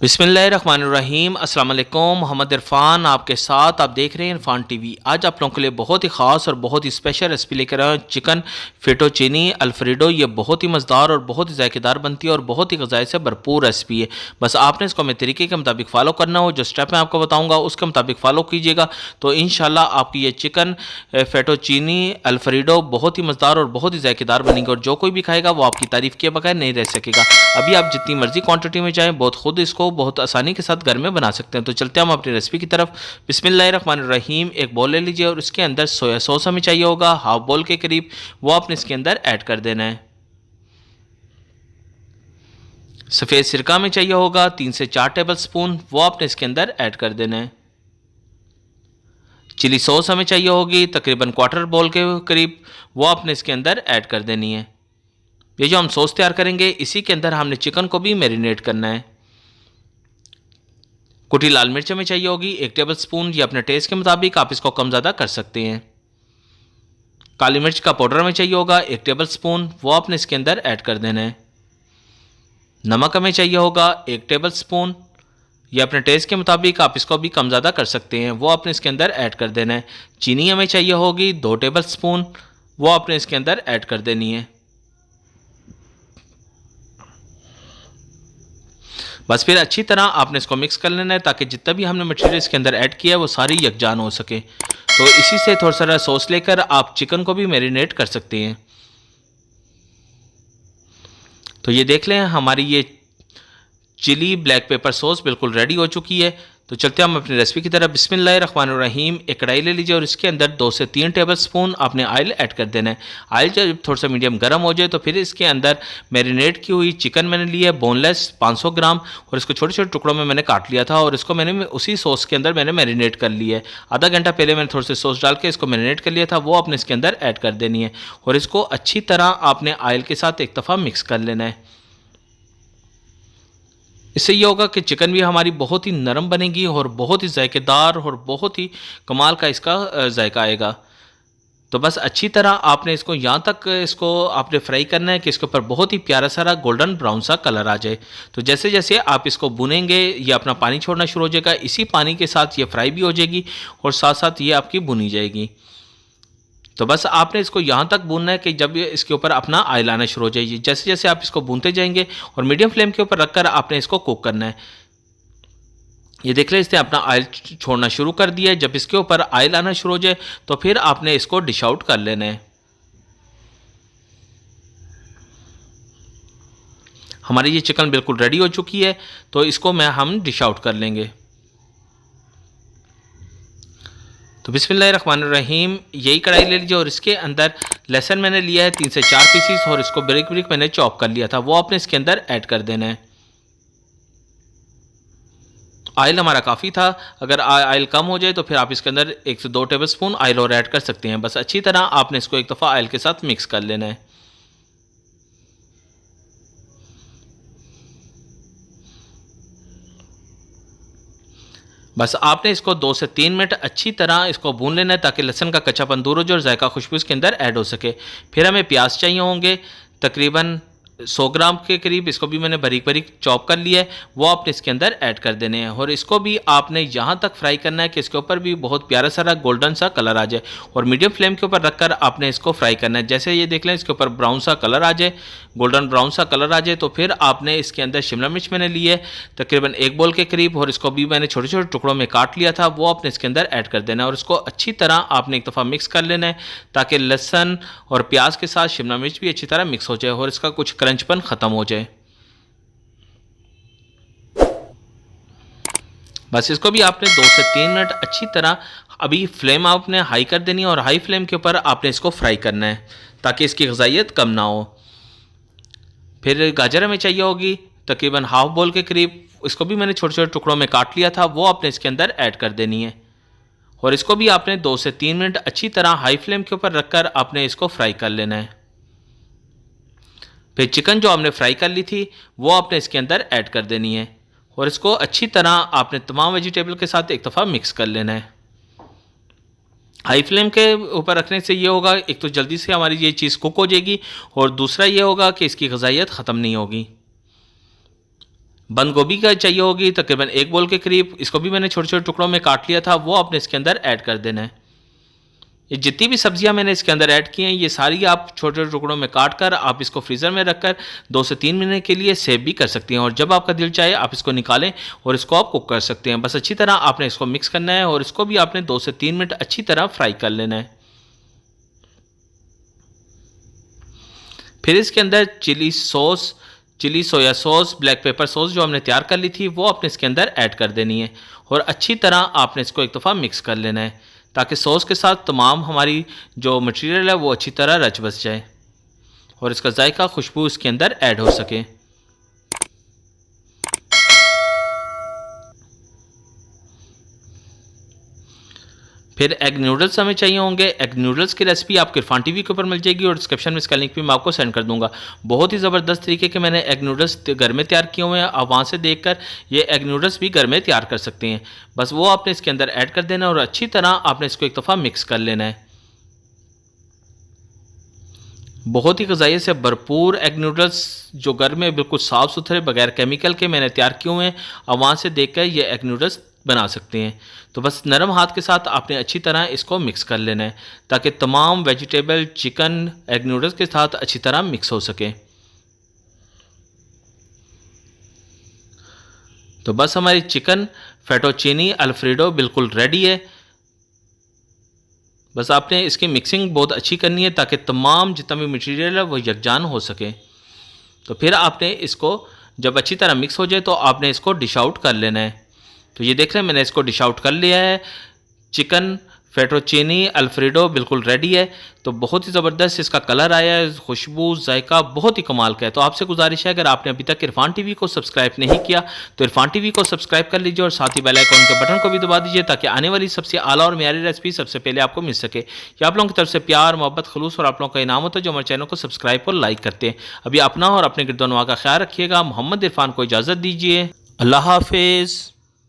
बिस्मिल्लाहिर्रहमानिर्रहीम। अस्सलाम वालेकुम। मोहम्मद इरफान आपके साथ, आप देख रहे हैं इरफान टीवी। आज आप लोगों के लिए बहुत ही ख़ास और बहुत ही स्पेशल रेसिपी लेकर आए चिकन फेटोचिनी अल्फ्रेडो। ये बहुत ही मज़ेदार और बहुत ही जायकेदार बनती है और बहुत ही ग़िज़ाई से भरपूर रेसिपी है। बस आपने इसको मेरे तरीके के मुताबिक फ़ॉलो करना हो, जो स्टेप मैं आपको बताऊँगा उसके मुताबिक फ़ॉलो कीजिएगा तो इंशाल्लाह आपकी ये चिकन फेटोचिनी अल्फ्रेडो बहुत ही मज़ेदार और बहुत ही जायकेदार बनेगी और जो कोई भी खाएगा वो आपकी तारीफ़ किए बगैर नहीं रह सकेगा। अभी आप जितनी मर्ज़ी क्वान्टिटी में चाहें बहुत खुद इसको बहुत आसानी के साथ घर में बना सकते हैं। तो चलते हैं हम अपनी रेसिपी की तरफ। बिस्मिल्लाहिर्रहमानिर्रहीम। एक बॉल ले लीजिए और इसके अंदर सोया सॉस हमें चाहिए होगा हाफ बॉल के करीब, वो आपने इसके अंदर ऐड कर देना है। सफ़ेद सिरका में चाहिए होगा 3 से 4 टेबल स्पून, वो आपने इसके अंदर ऐड कर देना है। चिली सॉस हमें चाहिए होगी तकरीबन क्वार्टर बॉल के करीब, वो आपने इसके अंदर ऐड कर देनी है। ये जो हम सॉस तैयार करेंगे इसी के अंदर हमने चिकन को भी मैरिनेट करना है। कुटी लाल मिर्च हमें चाहिए होगी 1 टेबल स्पून, ये अपने टेस्ट के मुताबिक आप इसको कम ज़्यादा कर सकते हैं। काली मिर्च का पाउडर हमें चाहिए होगा 1 टेबल स्पून, वो आपने इसके अंदर ऐड कर देना है। नमक हमें चाहिए होगा 1 टेबल स्पून, ये अपने टेस्ट के मुताबिक आप इसको भी कम ज़्यादा कर सकते हैं, वो आपने इसके अंदर ऐड कर देना है। चीनी हमें चाहिए होगी 2 टेबल स्पून, वो आपने इसके अंदर ऐड कर देनी है। बस फिर अच्छी तरह आपने इसको मिक्स कर लेना है ताकि जितना भी हमने मटेरियल इसके अंदर ऐड किया है वो सारी यकजान हो सके। तो इसी से थोड़ा सा सॉस लेकर आप चिकन को भी मैरिनेट कर सकते हैं। तो ये देख लें हमारी ये चिली ब्लैक पेपर सॉस बिल्कुल रेडी हो चुकी है। तो चलते हैं हम अपनी रेसिपी की तरफ। बिस्मिल्लाहिर्रहमानिर्रहीम। एक कढ़ाई ले लीजिए और इसके अंदर 2 से 3 टेबल स्पून आपने ऑयल ऐड कर देना है। ऑयल जब थोड़ा सा मीडियम गर्म हो जाए तो फिर इसके अंदर मैरिनेट की हुई चिकन मैंने ली है बोनलेस 500 ग्राम, और इसको छोटे छोटे टुकड़ों में मैंने काट लिया था और इसको मैंने उसी सॉस के अंदर मैंने मैरिनेट कर लिया है। आधा घंटा पहले मैंने थोड़े से सॉस डाल के इसको मैरिनेट कर लिया था, वो आपने इसके अंदर ऐड कर देनी है और इसको अच्छी तरह आपने ऑयल के साथ एक दफ़ा मिक्स कर लेना है। इससे ये होगा कि चिकन भी हमारी बहुत ही नरम बनेगी और बहुत ही जायकेदार और बहुत ही कमाल का इसका जायका आएगा। तो बस अच्छी तरह आपने इसको यहाँ तक इसको आपने फ्राई करना है कि इसके ऊपर बहुत ही प्यारा सारा गोल्डन ब्राउन सा कलर आ जाए। तो जैसे जैसे आप इसको भुनेंगे ये अपना पानी छोड़ना शुरू हो जाएगा, इसी पानी के साथ ये फ्राई भी हो जाएगी और साथ साथ ये आपकी भुनी जाएगी। तो बस आपने इसको यहाँ तक भूनना है कि जब ये इसके ऊपर अपना ऑयल आना शुरू हो जाएगी। जैसे जैसे आप इसको भूनते जाएंगे और मीडियम फ्लेम के ऊपर रखकर आपने इसको कुक करना है। ये देख लें इसने अपना ऑयल छोड़ना शुरू कर दिया है। जब इसके ऊपर ऑयल आना शुरू हो जाए तो फिर आपने इसको डिश आउट कर लेना है। हमारी ये चिकन बिल्कुल रेडी हो चुकी है, तो इसको हम डिश आउट कर लेंगे। तो बिस्मिल्लाहिर्रहमानिर्रहीम। यही कढ़ाई ले लीजिए और इसके अंदर लहसुन मैंने लिया है 3 से 4 पीसीस और इसको बारीक बारीक मैंने चॉप कर लिया था, वो आपने इसके अंदर ऐड कर देना है। ऑयल हमारा काफ़ी था, अगर ऑयल कम हो जाए तो फिर आप इसके अंदर 1 से 2 टेबल स्पून ऑयल और ऐड कर सकते हैं। बस अच्छी तरह आपने इसको एक दफ़ा ऑयल के साथ मिक्स कर लेना है। बस आपने इसको 2 से 3 मिनट अच्छी तरह इसको भून लेना है ताकि लहसुन का कच्चापन दूर हो जाए और जायका खुशबू इसके अंदर ऐड हो सके। फिर हमें प्याज चाहिए होंगे तकरीबन 100 ग्राम के करीब, इसको भी मैंने बारीक बारीक चॉप कर लिया है, वो आपने इसके अंदर ऐड कर देने हैं और इसको भी आपने यहाँ तक फ्राई करना है कि इसके ऊपर भी बहुत प्यारा सारा गोल्डन सा कलर आ जाए और मीडियम फ्लेम के ऊपर रखकर आपने इसको फ्राई करना है। जैसे ये देख लें इसके ऊपर ब्राउन सा कलर आ जाए, गोल्डन ब्राउन सा कलर आ जाए तो फिर आपने इसके अंदर शिमला मिर्च मैंने ली है तकरीबन 1 बॉल के करीब और इसको भी मैंने छोटे छोटे टुकड़ों में काट लिया था, वो आपने इसके अंदर ऐड कर देना है और इसको अच्छी तरह आपने एक दफ़ा मिक्स कर लेना है ताकि लहसुन और प्याज के साथ शिमला मिर्च भी अच्छी तरह मिक्स हो जाए और इसका कुछ क्रंचपन ख़त्म हो जाए। बस इसको भी आपने 2 से 3 मिनट अच्छी तरह, अभी फ्लेम आपने हाई कर देनी है और हाई फ्लेम के ऊपर आपने इसको फ्राई करना है ताकि इसकी ग़िज़ाइयत कम ना हो। फिर गाजर हमें चाहिए होगी तकरीबन हाफ बॉल के करीब, इसको भी मैंने छोटे छोटे टुकड़ों में काट लिया था, वो आपने इसके अंदर ऐड कर देनी है और इसको भी आपने 2 से 3 मिनट अच्छी तरह हाई फ्लेम के ऊपर रखकर आपने इसको फ्राई कर लेना है। फिर चिकन जो हमने फ्राई कर ली थी वो आपने इसके अंदर ऐड कर देनी है और इसको अच्छी तरह आपने तमाम वेजिटेबल के साथ एक दफ़ा मिक्स कर लेना है। हाई फ्लेम के ऊपर रखने से ये होगा एक तो जल्दी से हमारी ये चीज़ कुक हो जाएगी और दूसरा ये होगा कि इसकी ग़िज़ाइयत ख़त्म नहीं होगी। बंद गोभी का चाहिए होगी तकरीबन 1 बोल के करीब, इसको भी मैंने छोटे छोटे टुकड़ों में काट लिया था, वो आपने इसके अंदर ऐड कर देना है। ये जितनी भी सब्जियां मैंने इसके अंदर ऐड की हैं ये सारी आप छोटे छोटे टुकड़ों में काट कर आप इसको फ्रीज़र में रखकर 2 से 3 महीने के लिए सेव भी कर सकती हैं, और जब आपका दिल चाहे आप इसको निकालें और इसको आप कुक कर सकते हैं। बस अच्छी तरह आपने इसको मिक्स करना है और इसको भी आपने 2 से 3 मिनट अच्छी तरह फ्राई कर लेना है। फिर इसके अंदर chilli soya sauce, black pepper sauce जो हमने तैयार कर ली थी वो आपने इसके अंदर ऐड कर देनी है, और अच्छी तरह आपने इसको एक दफ़ा मिक्स कर लेना है ताकि सॉस के साथ तमाम हमारी जो मटेरियल है वो अच्छी तरह रच बस जाए और इसका जायका खुशबू इसके अंदर ऐड हो सके। फिर एग नूडल्स हमें चाहिए होंगे। एग नूडल्स की रेसिपी आपके इरफान टीवी के ऊपर मिल जाएगी और डिस्क्रिप्शन में इसका लिंक भी मैं आपको सेंड कर दूंगा। बहुत ही ज़बरदस्त तरीके के मैंने एग नूडल्स घर में तैयार किए हुए हैं, आप वहाँ से देखकर ये एग नूडल्स भी घर में तैयार कर सकते हैं। बस वो आपने इसके अंदर ऐड कर देना और अच्छी तरह आपने इसको एक दफ़ा मिक्स कर लेना है। बहुत ही ग़िज़ाइयत से भरपूर एग नूडल्स जो घर में बिल्कुल साफ़ सुथरे बगैर केमिकल के मैंने तैयार किए हुए हैं, आप वहाँ से देखकर ये एग नूडल्स बना सकते हैं। तो बस नरम हाथ के साथ आपने अच्छी तरह इसको मिक्स कर लेना है ताकि तमाम वेजिटेबल चिकन एग नूडल्स के साथ अच्छी तरह मिक्स हो सके। तो बस हमारी चिकन फेटोचीनी अल्फ्रेडो बिल्कुल रेडी है। बस आपने इसकी मिक्सिंग बहुत अच्छी करनी है ताकि तमाम जितना भी मटेरियल है वो यकजान हो सके। तो फिर आपने इसको जब अच्छी तरह मिक्स हो जाए तो आपने इसको डिश आउट कर लेना है। तो ये देख रहे हैं मैंने इसको डिश आउट कर लिया है। चिकन फेटोचीनी अल्फ्रेडो बिल्कुल रेडी है। तो बहुत ही ज़बरदस्त इसका कलर आया है, खुशबू जायका बहुत ही कमाल का है। तो आपसे गुजारिश है अगर आपने अभी तक इरफान टीवी को सब्सक्राइब नहीं किया तो इरफान टीवी को सब्सक्राइब कर लीजिए और साथ ही बेल आइकन के बटन को भी दबा दीजिए ताकि आने वाली सबसे आला और म्यारी रेसिपी सबसे पहले आपको मिल सके। ये आप लोगों की तरफ से प्यार मोहब्बत खलूस और आप लोगों का इनाम होता है जो हमारे चैनल को सब्सक्राइब और लाइक करते हैं। अभी अपना और अपने गिरदोनवा का ख्याल रखिएगा। मोहम्मद इरफान को इजाज़त दीजिए। अल्लाह हाफिज़।